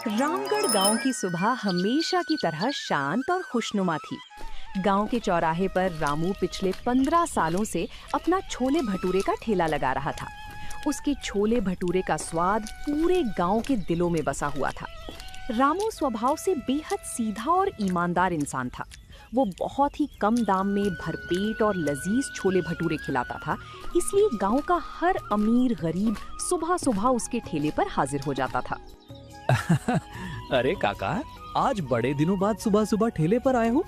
रामगढ़ गांव की सुबह हमेशा की तरह शांत और खुशनुमा थी। गांव के चौराहे पर रामू पिछले 15 सालों से अपना छोले भटूरे का ठेला लगा रहा था। उसके छोले भटूरे का स्वाद पूरे गांव के दिलों में बसा हुआ था। रामू स्वभाव से बेहद सीधा और ईमानदार इंसान था। वो बहुत ही कम दाम में भरपेट और लजीज छोले भटूरे खिलाता था, इसलिए गांव का हर अमीर गरीब सुबह सुबह उसके ठेले पर हाजिर हो जाता था। अरे काका, आज बड़े दिनों बाद सुबह सुबह ठेले पर आए हो।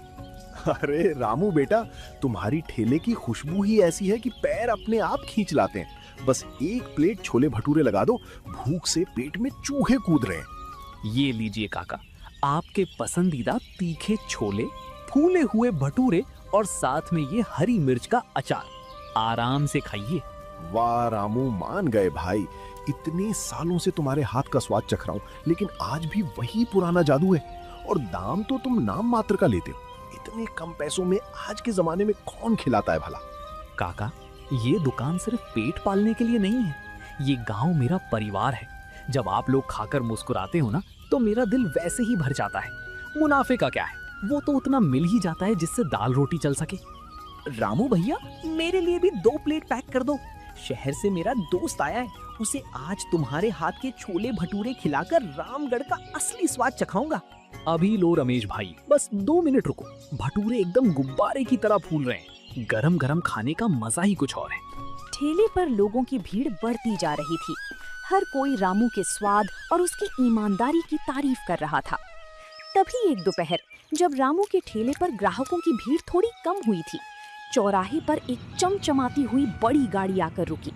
अरे रामू बेटा, तुम्हारी ठेले की खुशबू ही ऐसी है कि पैर अपने आप खींच लाते हैं। बस एक प्लेट छोले भटूरे लगा दो, भूख से पेट में चूहे कूद रहे हैं। ये लीजिए काका, आपके पसंदीदा तीखे छोले, फूले हुए भटूरे और साथ में ये हरी मिर्च का अचार। आराम से खाइए। वाह रामू, मान गए भाई। इतने सालों से तुम्हारे हाथ का स्वाद चख रहा हूँ, लेकिन आज भी वही पुराना जादू है। और दाम तो तुम नाम मात्र का लेते हो। इतने कम पैसों में आज के जमाने में कौन खिलाता है भला। काका, ये दुकान सिर्फ पेट पालने के लिए नहीं है, ये गांव मेरा परिवार है। जब आप लोग खाकर मुस्कुराते हो ना, तो मेरा दिल वैसे ही भर जाता है। मुनाफे का क्या है, वो तो उतना मिल ही जाता है जिससे दाल रोटी चल सके। रामू भैया, मेरे लिए भी 2 प्लेट पैक कर दो। शहर से मेरा दोस्त आया है, उसे आज तुम्हारे हाथ के छोले भटूरे खिलाकर रामगढ़ का असली स्वाद चखाऊंगा। अभी लो रमेश भाई, बस 2 मिनट रुको। भटूरे एकदम गुब्बारे की तरह फूल रहे हैं। गरम गरम खाने का मजा ही कुछ और है। ठेले पर लोगों की भीड़ बढ़ती जा रही थी। हर कोई रामू के स्वाद और उसकी ईमानदारी की तारीफ कर रहा था। तभी एक दोपहर, जब रामू के ठेले पर ग्राहकों की भीड़ थोड़ी कम हुई थी, चौराहे पर एक चमचमाती हुई बड़ी गाड़ी आकर रुकी।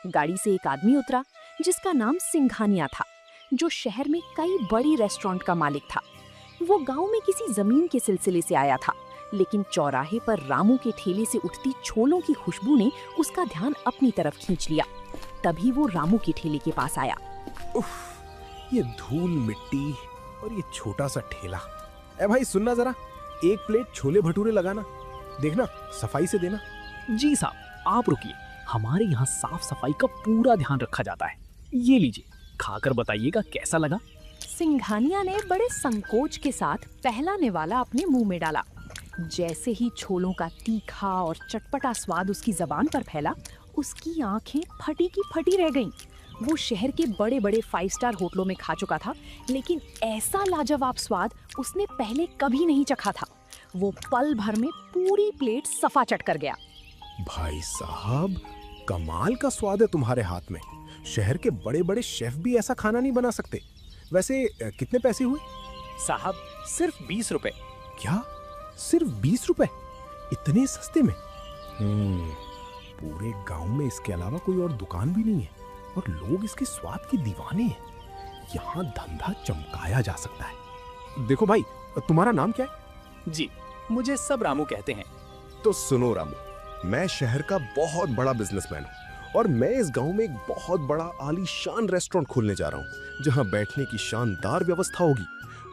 गाड़ी से एक आदमी उतरा जिसका नाम सिंघानिया था, जो शहर में कई बड़ी रेस्टोरेंट का मालिक था। वो गांव में किसी जमीन के सिलसिले से आया था, लेकिन चौराहे पर रामू के ठेले से उठती छोलों की खुशबू ने उसका ध्यान अपनी तरफ खींच लिया। तभी वो रामू के ठेले के पास आया। उफ, ये धूल मिट्टी और ये छोटा सा ठेला। ए भाई सुनना जरा, 1 प्लेट छोले भटूरे लगाना। देखना, सफाई से देना। जी साहब, आप रुकिए। हमारे यहाँ साफ सफाई का पूरा ध्यान रखा जाता है। ये लीजिए, खाकर बताइएगा कैसा लगा। सिंघानिया ने बड़े संकोच के साथ पहला निवाला अपने मुंह में डाला। जैसे ही छोलों का तीखा और चटपटा स्वाद उसकी जबान पर फैला, उसकी आंखें फटी की फटी रह गईं। वो शहर के बड़े बड़े 5 स्टार होटलों में खा चुका था, लेकिन ऐसा लाजवाब स्वाद उसने पहले कभी नहीं चखा था। वो पल भर में पूरी प्लेट सफा चट कर गया। भाई साहब, कमाल का स्वाद है तुम्हारे हाथ में। शहर के बड़े बड़े शेफ भी ऐसा खाना नहीं बना सकते। वैसे कितने पैसे हुए? साहब, सिर्फ 20 रुपए। क्या, सिर्फ 20 रुपए? इतने सस्ते में? पूरे गांव में इसके अलावा कोई और दुकान भी नहीं है, और लोग इसके स्वाद के दीवाने हैं। यहाँ धंधा चमकाया जा सकता है। देखो भाई, तुम्हारा नाम क्या है? जी, मुझे सब रामू कहते हैं। तो सुनो रामू, मैं शहर का बहुत बड़ा बिजनेसमैन हूँ, और मैं इस गांव में एक बहुत बड़ा आलीशान रेस्टोरेंट खोलने जा रहा हूँ, जहाँ बैठने की शानदार व्यवस्था होगी।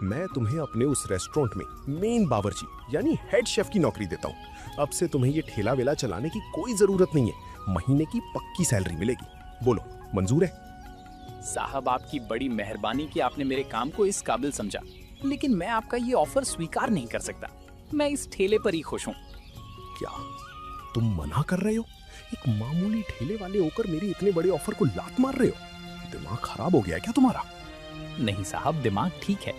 मैं तुम्हें अपने उस रेस्टोरेंट में मेन बावर्ची यानी हेड शेफ की नौकरी देता हूँ। अब से तुम्हें ये ठेला वेला चलाने की कोई जरूरत नहीं है। महीने की पक्की सैलरी मिलेगी। बोलो, मंजूर है? साहब, आपकी बड़ी मेहरबानी कि आपने मेरे काम को इस काबिल समझा, लेकिन मैं आपका ये ऑफर स्वीकार नहीं कर सकता। मैं इस ठेले पर ही खुश हूँ। क्या तुम मना कर रहे हो? एक मामूली ठेले वाले होकर मेरे इतने बड़े ऑफर को लात मार रहे हो? दिमाग खराब हो गया है क्या तुम्हारा? नहीं साहब, दिमाग ठीक है।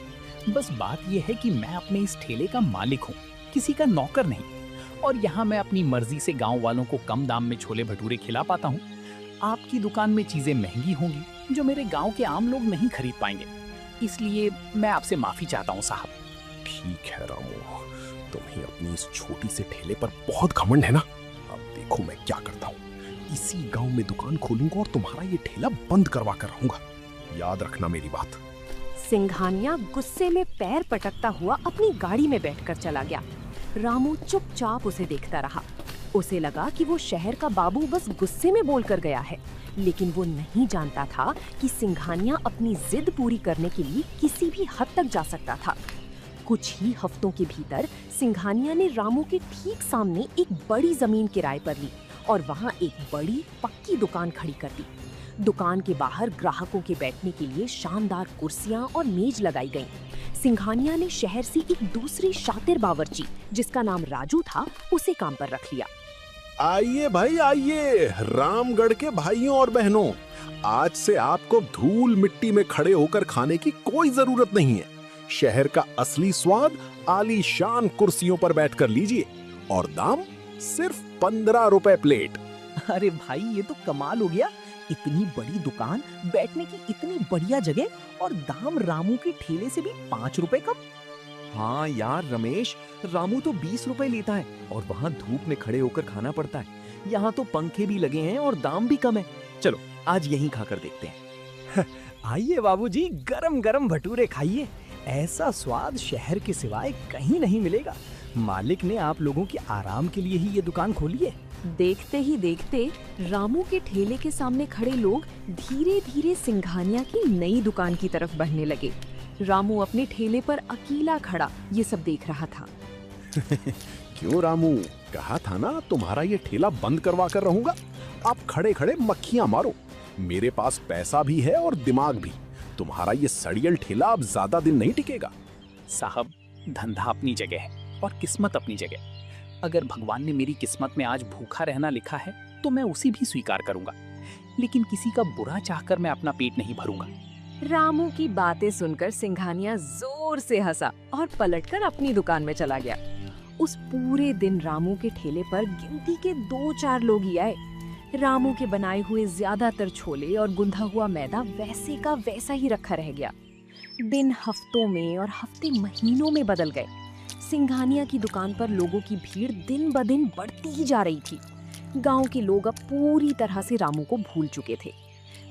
बस बात यह है कि मैं अपने इस ठेले का मालिक हूँ, किसी का नौकर नहीं। और यहाँ मैं अपनी मर्जी से गांव वालों को कम दाम में छोले भटूरे खिला पाता हूँ। आपकी दुकान में चीजें महंगी होंगी, जो मेरे गांव के आम लोग नहीं खरीद पाएंगे। इसलिए मैं आपसे माफी चाहता हूँ साहब। ठीक है रामू, तुम्हें अपनी इस छोटी से ठेले पर बहुत घमंड है ना। अब देखो मैं क्या करता हूँ। इसी गांव में दुकान खोलूंगा और तुम्हारा ये ठेला बंद करवा कर रहूंगा। याद रखना मेरी बात। सिंघानिया गुस्से में पैर पटकता हुआ अपनी गाड़ी में बैठकर चला गया। रामू चुपचाप उसे देखता रहा। उसे लगा कि वो शहर का बाबू बस गुस्से में बोलकर गया है, लेकिन वो नहीं जानता था कि सिंघानिया अपनी जिद पूरी करने के लिए किसी भी हद तक जा सकता था। कुछ ही हफ्तों के भीतर सिंघानिया ने रामू के ठीक सामने एक बड़ी जमीन किराए पर ली और वहाँ एक बड़ी पक्की दुकान खड़ी कर दी। दुकान के बाहर ग्राहकों के बैठने के लिए शानदार कुर्सियां और मेज लगाई गईं। सिंघानिया ने शहर से एक दूसरी शातिर बावर्ची, जिसका नाम राजू था, उसे काम पर रख लिया। आइए भाई आइए, रामगढ़ के भाइयों और बहनों, आज से आपको धूल मिट्टी में खड़े होकर खाने की कोई जरूरत नहीं है। शहर का असली स्वाद आलीशान कुर्सियों पर बैठकर लीजिए और दाम सिर्फ 15 रुपए प्लेट। अरे भाई, ये तो कमाल हो गया। इतनी बड़ी दुकान, बैठने की इतनी बढ़िया जगह और दाम रामू के ठेले से भी 5 रुपए कम। हाँ यार रमेश, रामू तो 20 रुपए लेता है और वहाँ धूप में खड़े होकर खाना पड़ता है। यहाँ तो पंखे भी लगे हैं और दाम भी कम है। चलो आज यहीं खाकर देखते हैं। आइए बाबूजी, गरम गरम भटूरे खाइए। ऐसा स्वाद शहर के सिवाय कहीं नहीं मिलेगा। मालिक ने आप लोगों के आराम के लिए ही ये दुकान खोली है। देखते ही देखते रामू के ठेले के सामने खड़े लोग धीरे धीरे सिंघानिया की नई दुकान की तरफ बढ़ने लगे। रामू अपने ठेले पर अकेला खड़ा ये सब देख रहा था। क्यों रामू, कहा था ना तुम्हारा ये ठेला बंद करवा कर रहूंगा। आप खड़े खड़े मक्खियां मारो, मेरे पास पैसा भी है और दिमाग भी। तुम्हारा ये सड़ियल ठेला अब ज्यादा दिन नहीं टिकेगा। साहब, धंधा अपनी जगह है और किस्मत अपनी जगह। अगर भगवान ने मेरी किस्मत में आज भूखा रहना लिखा है तो मैं उसी भी स्वीकार करूंगा, लेकिन किसी का बुरा चाहकर मैं अपना पेट नहीं भरूंगा। रामू की बातें सुनकर सिंघानिया जोर से हंसा और पलटकर अपनी दुकान में चला गया। उस पूरे दिन रामू के ठेले पर गिनती के 2-4 लोग ही आए। रामू के बनाए हुए ज्यादातर छोले और गुंधा हुआ मैदा वैसे का वैसा ही रखा रह गया। दिन हफ्तों में और हफ्ते महीनों में बदल गए। सिंघानिया की दुकान पर लोगों की भीड़ दिन ब दिन बढ़ती ही जा रही थी। गांव के लोग अब पूरी तरह से रामू को भूल चुके थे।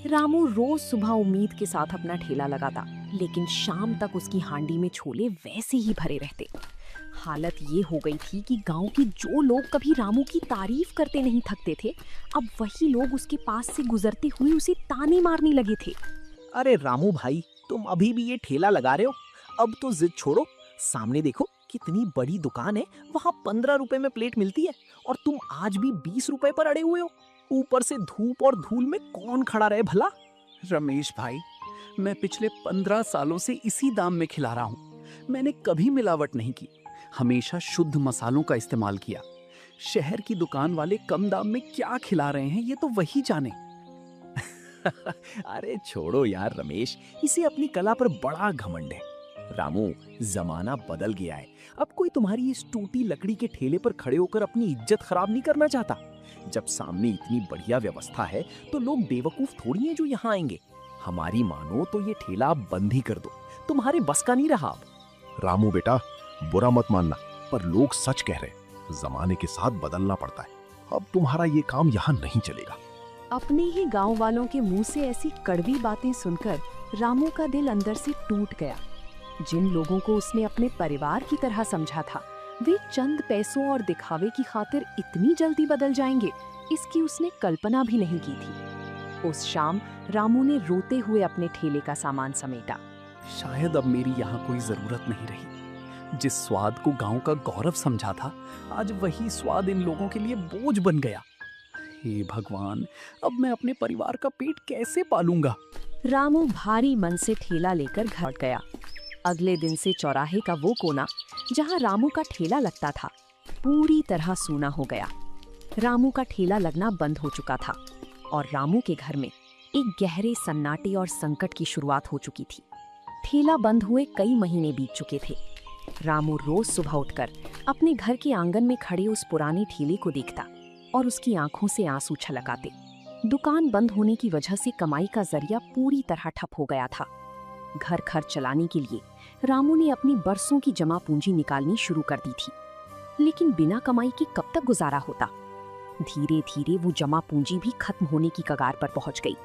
रामू रोज सुबह उम्मीद के साथ अपना ठेला लगाता, लेकिन शाम तक उसकी हांडी में छोले वैसे ही भरे रहते। हालत ये हो गई थी कि गांव के जो लोग कभी रामू की तारीफ करते नहीं थकते थे, अब वही लोग उसके पास से गुजरते हुए उसे ताने मारने लगे थे। अरे रामू भाई, तुम अभी भी ये ठेला लगा रहे हो? अब तो जिद छोड़ो। सामने देखो कितनी बड़ी दुकान है, वहाँ 15 रुपए में प्लेट मिलती है और तुम आज भी 20 रुपए पर अड़े हुए हो। ऊपर से धूप और धूल में कौन खड़ा रहे भला? रमेश भाई, मैं पिछले 15 सालों से इसी दाम में खिला रहा हूँ। मैंने कभी मिलावट नहीं की, हमेशा शुद्ध मसालों का इस्तेमाल किया। शहर की दुकान वाले कम दाम में क्या खिला रहे हैं ये तो वही जाने। अरे छोड़ो यार रमेश, इसे अपनी कला पर बड़ा घमंड है। रामू, जमाना बदल गया है। अब कोई तुम्हारी इस टूटी लकड़ी के ठेले पर खड़े होकर अपनी इज्जत खराब नहीं करना चाहता। जब सामने इतनी बढ़िया व्यवस्था है तो लोग बेवकूफ थोड़ी हैं जो यहाँ आएंगे। हमारी मानो तो ये ठेला आप बंद ही कर दो, तुम्हारे बस का नहीं रहा अब। रामू बेटा, बुरा मत मानना, पर लोग सच कह रहे हैं। जमाने के साथ बदलना पड़ता है। अब तुम्हारा ये काम यहाँ नहीं चलेगा। अपने ही गांव वालों के मुंह से ऐसी कड़वी बातें सुनकर रामू का दिल अंदर से टूट गया। जिन लोगों को उसने अपने परिवार की तरह समझा था, वे चंद पैसों और दिखावे की खातिर इतनी जल्दी बदल जाएंगे, इसकी उसने कल्पना भी नहीं की थी। उस शाम रामू ने रोते हुए अपने ठेले का सामान समेटा। शायद अब मेरी यहाँ कोई जरूरत नहीं रही। जिस स्वाद को गांव का गौरव समझा था, आज वही स्वाद इन लोगों के लिए बोझ बन गया। हे भगवान, अब मैं अपने परिवार का पेट कैसे पालूंगा? रामू भारी मन से ठेला लेकर घर लौट गया। अगले दिन से चौराहे का वो कोना जहां रामू का ठेला लगता था, पूरी तरह सूना हो गया। रामू का ठेला लगना बंद हो चुका था और रामू के घर में एक गहरे सन्नाटे और संकट की शुरुआत हो चुकी थी। ठेला बंद हुए कई महीने बीत चुके थे। रामू रोज सुबह उठकर अपने घर के आंगन में खड़े उस पुराने ठेले को देखता और उसकी आंखों से आंसू छलकाते। दुकान बंद होने की वजह से कमाई का जरिया पूरी तरह ठप हो गया था। घर खर्च चलाने के लिए रामू ने अपनी बरसों की जमा पूंजी निकालनी शुरू कर दी थी, लेकिन बिना कमाई के कब तक गुजारा होता। धीरे धीरे वो जमा पूंजी भी खत्म होने की कगार पर पहुंच गई।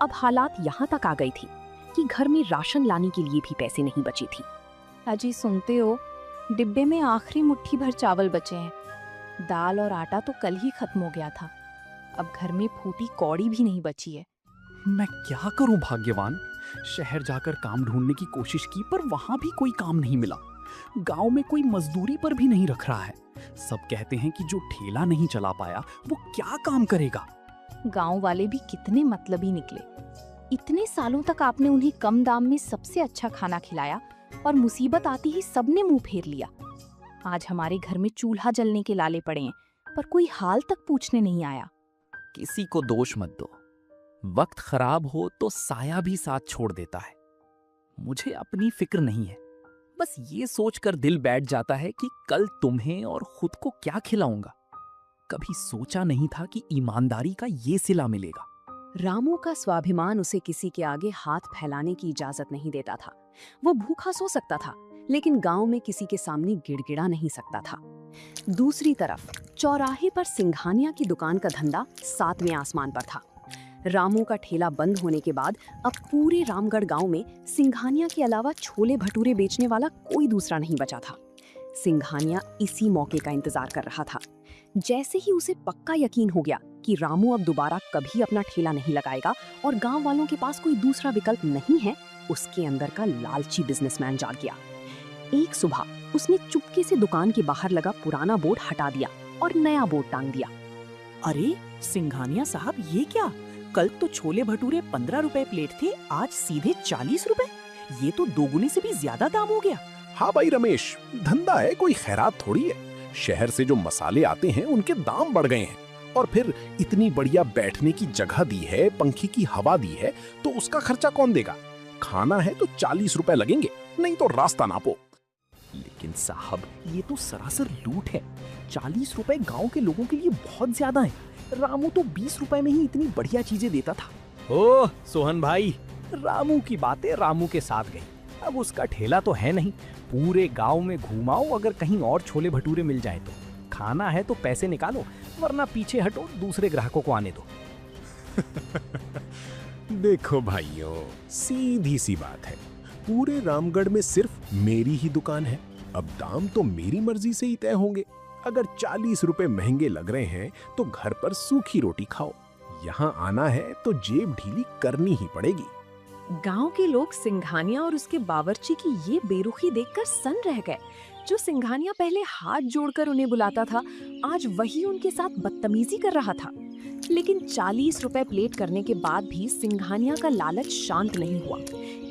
अब हालात यहाँ तक आ गए थे कि घर में राशन लाने के लिए भी पैसे नहीं बचे थे। अजी सुनते हो, डिब्बे में आखिरी मुट्ठी भर चावल बचे हैं। दाल और आटा तो कल ही खत्म हो गया था। अब घर में फूटी कौड़ी भी नहीं बची है। मैं क्या करूं भाग्यवान? शहर जाकर काम ढूंढने की कोशिश की पर वहां भी कोई काम नहीं मिला। गांव में कोई मजदूरी पर भी नहीं रख रहा है। सब कहते हैं कि जो ठेला नहीं चला पाया वो क्या काम करेगा। गांव वाले भी कितने मतलबी निकले। इतने सालों तक आपने उन्हें कम दाम में सबसे अच्छा खाना खिलाया और मुसीबत आती ही सबने मुंह फेर लिया। आज हमारे घर में चूल्हा जलने के लाले पड़े हैं, पर कोई हाल तक पूछने नहीं आया। किसी को दोष मत दो। वक्त खराब हो तो साया भी साथ छोड़ देता है। मुझे अपनी फिक्र नहीं है। बस ये सोचकर दिल बैठ जाता है कि कल तुम्हें और खुद को क्या खिलाऊंगा। कभी सोचा नहीं था कि ईमानदारी का ये सिला मिलेगा। रामू का स्वाभिमान उसे किसी के आगे हाथ फैलाने की इजाजत नहीं देता था। वो भूखा सो सकता था, लेकिन गांव में किसी के सामने गिड़गिड़ा नहीं सकता था। दूसरी तरफ चौराहे पर सिंघानिया की दुकान का धंधा 7वें आसमान पर था। रामू का ठेला बंद होने के बाद अब पूरे रामगढ़ गांव में सिंघानिया के अलावा छोले भटूरे बेचने वाला कोई दूसरा नहीं बचा था। सिंघानिया इसी मौके का इंतजार कर रहा था। जैसे ही उसे पक्का यकीन हो गया कि रामू अब दोबारा कभी अपना ठेला नहीं लगाएगा और गांव वालों के पास कोई दूसरा विकल्प नहीं है, उसके अंदर का लालची बिजनेसमैन जाग गया। एक सुबह उसने चुपके से दुकान के बाहर लगा पुराना बोर्ड हटा दिया और नया बोर्ड टांग दिया। अरे सिंघानिया साहब, ये क्या? कल तो छोले भटूरे 15 रुपए प्लेट थे, आज सीधे 40 रुपए। ये तो दोगुने से भी ज्यादा दाम हो गया। हाँ भाई रमेश, धंधा है, कोई खैरात थोड़ी है। शहर से जो मसाले आते हैं उनके दाम बढ़ गए हैं, और फिर इतनी बढ़िया बैठने की जगह दी है, पंखे की हवा दी है, तो उसका खर्चा कौन देगा? खाना है तो 40 रुपए लगेंगे, नहीं तो रास्ता नापो। लेकिन साहब, ये तो सरासर लूट है। 40 रुपए गांव के लोगों के लिए बहुत ज्यादा है। रामू तो 20 रुपए में ही इतनी बढ़िया चीजें देता था। ओह सोहन भाई, रामू की बातें रामू के साथ गई। अब उसका ठेला तो है नहीं। पूरे गांव में घुमाओ, अगर कहीं और छोले भटूरे मिल जाए तो। खाना है तो पैसे निकालो, वरना पीछे हटो, दूसरे ग्राहकों को आने दो। देखो भाइयों, सीधी सी बात है। पूरे रामगढ़ में सिर्फ मेरी ही दुकान है। अब दाम तो मेरी मर्जी से ही तय होंगे। अगर 40 रुपए महंगे लग रहे हैं तो घर पर सूखी रोटी खाओ। यहाँ आना है तो जेब ढीली करनी ही पड़ेगी। गांव के लोग सिंघानिया और उसके बावर्ची की ये बेरुखी देखकर सन रह गए। जो सिंघानिया पहले हाथ जोड़कर उन्हें बुलाता था, आज वही उनके साथ बदतमीजी कर रहा था। लेकिन 40 रुपए प्लेट करने के बाद भी सिंघानिया का लालच शांत नहीं हुआ।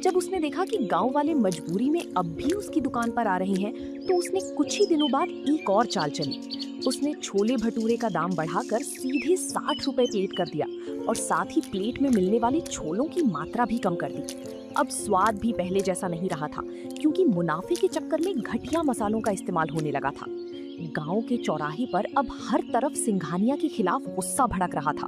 जब उसने देखा कि गांव वाले मजबूरी में अब भी उसकी दुकान पर आ रहे हैं, तो उसने कुछ ही दिनों बाद एक और चाल चली। उसने छोले भटूरे का दाम बढ़ाकर सीधे 60 रुपए प्लेट कर दिया और साथ ही प्लेट में मिलने वाली छोलों की मात्रा भी कम कर दी। अब स्वाद भी पहले जैसा नहीं रहा था, क्योंकि मुनाफे के चक्कर में घटिया मसालों का इस्तेमाल होने लगा था। गांव के चौराहे पर अब हर तरफ सिंघानिया के खिलाफ गुस्सा भड़क रहा था।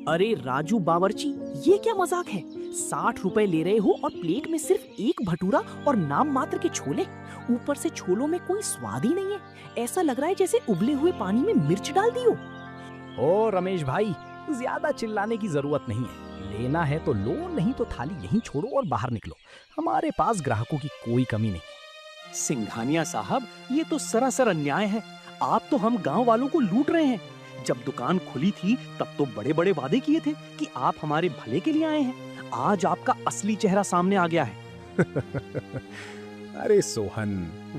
अरे राजू बावर्ची, ये क्या मजाक है? 60 रुपए ले रहे हो और प्लेट में सिर्फ एक भटूरा और नाम मात्र के छोले। ऊपर से छोलों में कोई स्वाद ही नहीं है। ऐसा लग रहा है जैसे उबले हुए पानी में मिर्च डाल दी हो। ओ रमेश भाई, ज्यादा चिल्लाने की जरूरत नहीं है। लेना है तो लो, नहीं तो थाली यहीं छोड़ो और बाहर निकलो। हमारे पास ग्राहकों की कोई कमी नहीं। सिंघानिया साहब, ये तो सरासर अन्याय है। आप तो हम गांव वालों को लूट रहे हैं। जब दुकान खुली थी तब तो बड़े बड़े वादे किए थे कि आप हमारे भले के लिए आए हैं। आज आपका असली चेहरा सामने आ गया है। अरे सोहन,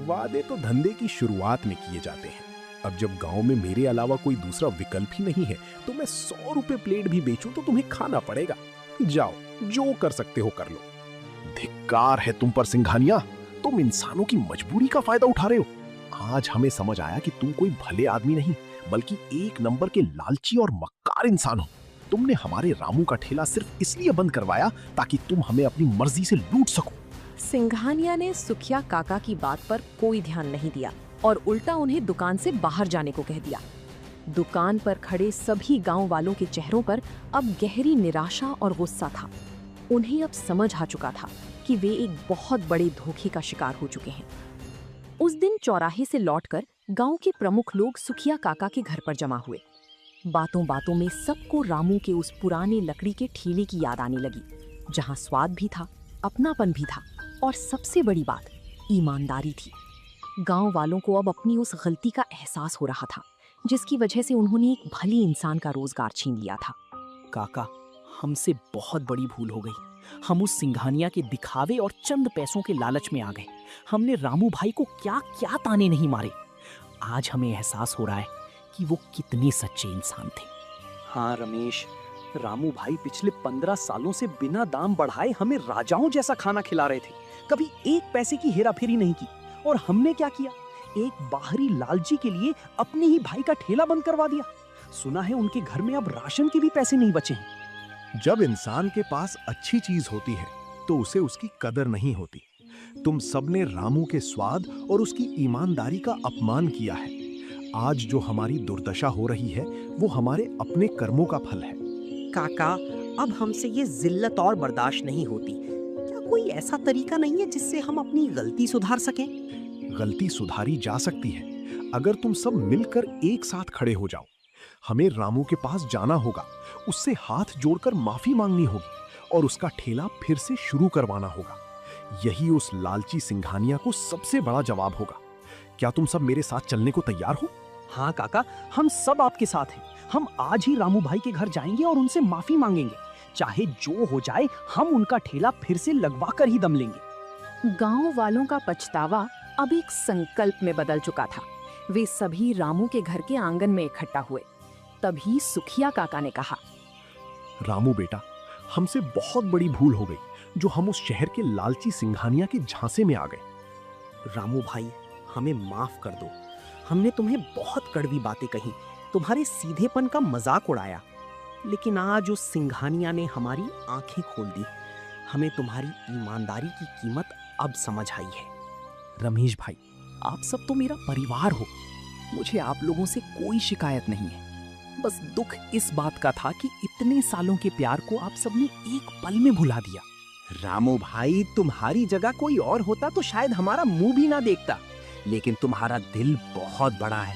वादे तो धंधे की शुरुआत में किए जाते हैं। अब जब गांव में मेरे अलावा कोई दूसरा विकल्प ही नहीं है, तो मैं 100 रुपए प्लेट भी बेचूं तो तुम्हें खाना पड़ेगा। जाओ, जो कर सकते हो कर लो। धिक्कार है तुम पर सिंघानिया, तुम इंसानों की मजबूरी का फायदा उठा रहे हो। आज हमें समझ आया कि तुम कोई भले आदमी नहीं, बल्कि एक नंबर के लालची और मक्कार इंसान हो। तुमने हमारे रामू का ठेला सिर्फ इसलिए बंद करवाया ताकि तुम हमें अपनी मर्जी से लूट सको। सिंघानिया ने सुखिया काका की बात पर कोई ध्यान नहीं दिया और उल्टा उन्हें दुकान से बाहर जाने को कह दिया। दुकान पर खड़े सभी गांव वालों के चेहरों पर अब गहरी निराशा और गुस्सा था। उन्हें अब समझ आ चुका था कि वे एक बहुत बड़े धोखे का शिकार हो चुके हैं। उस दिन चौराहे से लौटकर गांव के प्रमुख लोग सुखिया काका के घर पर जमा हुए। बातों बातों में सबको रामू के उस पुराने लकड़ी के ठेले की याद आने लगी, जहां स्वाद भी था, अपनापन भी था और सबसे बड़ी बात ईमानदारी थी। गांव वालों को अब अपनी उस गलती का एहसास हो रहा था, जिसकी वजह से उन्होंने एक भली इंसान का रोजगार छीन लिया था। काका, हमसे बहुत बड़ी भूल हो गई। हम उस सिंघानिया के दिखावे और चंद पैसों के लालच में आ गए। हमने रामू भाई को क्या क्या ताने नहीं मारे। आज हमें एहसास हो रहा है कि वो कितने सच्चे इंसान थे। हाँ रमेश, रामू भाई पिछले 15 सालों से बिना दाम बढ़ाए हमें राजाओं जैसा खाना खिला रहे थे। कभी एक पैसे की हेराफेरी नहीं की। और हमने क्या किया? एक बाहरी लालची के लिए अपने ही भाई का ठेला बंद करवा दिया। सुना है उनके घर में अब राशन के भी पैसे नहीं बचे हैं। जब इंसान के पास अच्छी चीज होती है तो उसे उसकी कदर नहीं होती। तुम सबने रामू के स्वाद और उसकी ईमानदारी का अपमान किया है। आज जो हमारी दुर्दशा हो रही है वो हमारे अपने कर्मों का फल है। काका, अब हमसे ये जिल्लत और बर्दाश्त नहीं होती। क्या कोई ऐसा तरीका नहीं है जिससे हम अपनी गलती सुधार सकें? गलती सुधारी जा सकती है अगर तुम सब मिलकर एक साथ खड़े हो जाओ। हमें रामू के पास जाना होगा, उससे हाथ जोड़कर माफी मांगनी होगी और उसका ठेला फिर से शुरू करवाना होगा। यही उस लालची सिंघानिया को सबसे बड़ा जवाब होगा। क्या तुम सब मेरे साथ चलने को तैयार हो? हाँ काका, हम सब आपके साथ हैं। हम आज ही रामू भाई के घर जाएंगे और उनसे माफी मांगेंगे। चाहे जो हो जाए, हम उनका ठेला फिर से लगवा कर ही दम लेंगे। गांव वालों का पछतावा अब एक संकल्प में बदल चुका था। वे सभी रामू के घर के आंगन में इकट्ठा हुए। तभी सुखिया काका ने कहा, रामू बेटा, हमसे बहुत बड़ी भूल हो गई जो हम उस शहर के लालची सिंघानिया के झांसे में आ गए। रामू भाई, हमें माफ कर दो। हमने तुम्हें बहुत कड़वी बातें कही, तुम्हारे सीधेपन का मजाक उड़ाया। लेकिन आज उस सिंघानिया ने हमारी आंखें खोल दी। हमें तुम्हारी ईमानदारी की कीमत अब समझ आई है। रमेश भाई, आप सब तो मेरा परिवार हो। मुझे आप लोगों से कोई शिकायत नहीं है। बस दुख इस बात का था कि इतने सालों के प्यार को आप सबने एक पल में भुला दिया। रामू भाई, तुम्हारी जगह कोई और होता तो शायद हमारा मुंह भी ना देखता। लेकिन तुम्हारा दिल बहुत बड़ा है।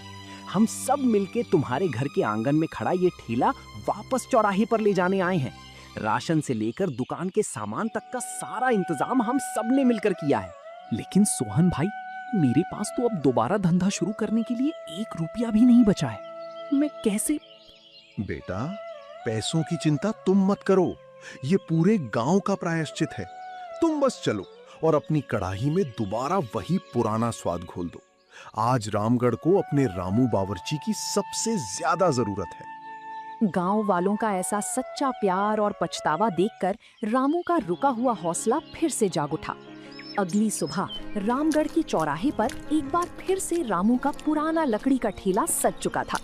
हम सब मिलके तुम्हारे घर के आंगन में खड़ा ये ठेला वापस चौराहे पर ले जाने आए हैं। राशन से लेकर दुकान के सामान तक का सारा इंतजाम हम सब ने मिलकर किया है। लेकिन सोहन भाई, मेरे पास तो अब दोबारा धंधा शुरू करने के लिए 1 रुपया भी नहीं बचा है। मैं कैसे? बेटा, पैसों की चिंता तुम मत करो। ये पूरे गांव का प्रायश्चित है। तुम बस चलो और अपनी कढ़ाई में दोबारा वही पुराना स्वाद घोल दो। आज रामगढ़ को अपने रामू बावर्ची की सबसे ज्यादा जरूरत है। गांव वालों का ऐसा सच्चा प्यार और पछतावा देखकर रामू का रुका हुआ हौसला फिर से जाग उठा। अगली सुबह रामगढ़ की चौराहे पर एक बार फिर से रामू का पुराना लकड़ी का ठेला सज चुका था।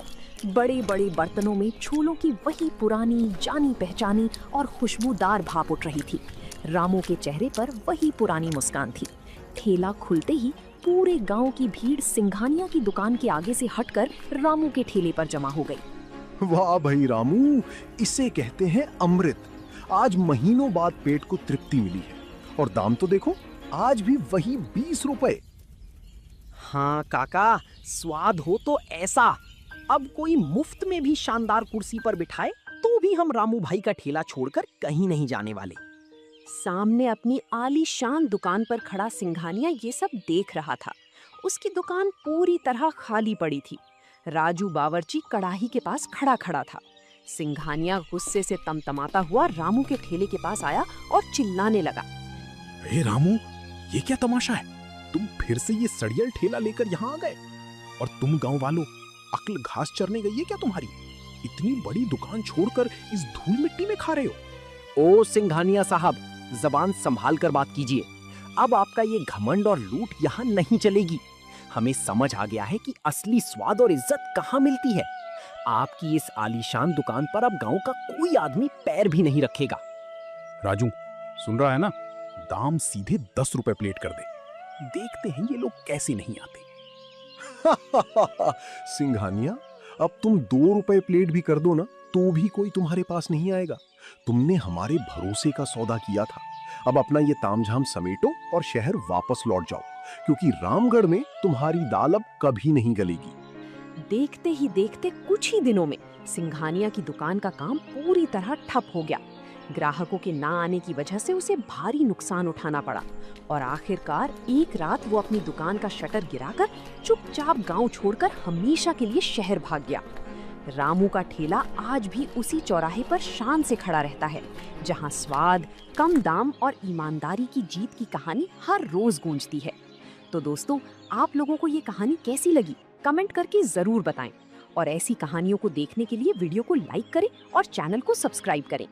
बड़े बड़े बर्तनों में छोलों की वही पुरानी जानी पहचानी और खुशबूदार भाप उठ रही थी। रामू के चेहरे पर वही पुरानी मुस्कान थी। ठेला खुलते ही पूरे गांव की भीड़ सिंघानिया की दुकान के आगे से हटकर रामू के ठेले पर जमा हो गई। वाह भाई रामू, इसे कहते हैं अमृत। आज महीनों बाद पेट को तृप्ति मिली है। और दाम तो देखो, आज भी वही 20 रुपए। हाँ काका, स्वाद हो तो ऐसा। अब कोई मुफ्त में भी शानदार कुर्सी पर बिठाए तो भी हम रामू भाई का ठेला छोड़कर कहीं नहीं जाने वाले। सामने अपनी आलीशान दुकान पर खड़ा सिंघानिया ये सब देख रहा था। उसकी दुकान पूरी तरह खाली पड़ी थी। राजू बावर्ची कड़ाही के पास खड़ा खड़ा था। सिंघानिया गुस्से से तमतमाता हुआ रामू के ठेले के पास आया और चिल्लाने लगा, हे रामू, ये क्या तमाशा है? तुम फिर से ये सड़ियल ठेला लेकर यहाँ आ गए? और तुम गांव वालों, अक्ल घास चरने गई है क्या तुम्हारी? इतनी बड़ी दुकान छोड़कर इस धूल मिट्टी में खा रहे हो? ओ सिंघानिया साहब, जबान संभाल कर बात कीजिए। अब आपका ये घमंड और लूट यहाँ नहीं चलेगी। हमें समझ आ गया है कि असली स्वाद और इज्जत कहाँ मिलती है। आपकी इस आलीशान दुकान पर अब गांव का कोई आदमी पैर भी नहीं रखेगा। राजू, सुन रहा है ना? दाम सीधे 10 रुपए प्लेट कर दे। देखते हैं ये लोग कैसे नहीं आते। सिंघानिया, अब तुम 2 रुपए प्लेट भी कर दो ना, तो भी कोई तुम्हारे पास नहीं आएगा। तुमने हमारे भरोसे का सौदा किया था। अब अपना ये तामझाम समेटो और शहर वापस लौट जाओ, क्योंकि रामगढ़ में तुम्हारी दाल अब कभी नहीं गलेगी। देखते ही देखते कुछ ही दिनों में सिंघानिया की दुकान का काम पूरी तरह ठप हो गया। ग्राहकों के ना आने की वजह से उसे भारी नुकसान उठाना पड़ा और आखिरकार एक रात वो अपनी दुकान का शटर गिराकर चुपचाप गांव छोड़कर हमेशा के लिए शहर भाग गया। रामू का ठेला आज भी उसी चौराहे पर शान से खड़ा रहता है, जहां स्वाद, कम दाम और ईमानदारी की जीत की कहानी हर रोज गूंजती है। तो दोस्तों, आप लोगों को ये कहानी कैसी लगी? कमेंट करके जरूर बताएं और ऐसी कहानियों को देखने के लिए वीडियो को लाइक करें और चैनल को सब्सक्राइब करें।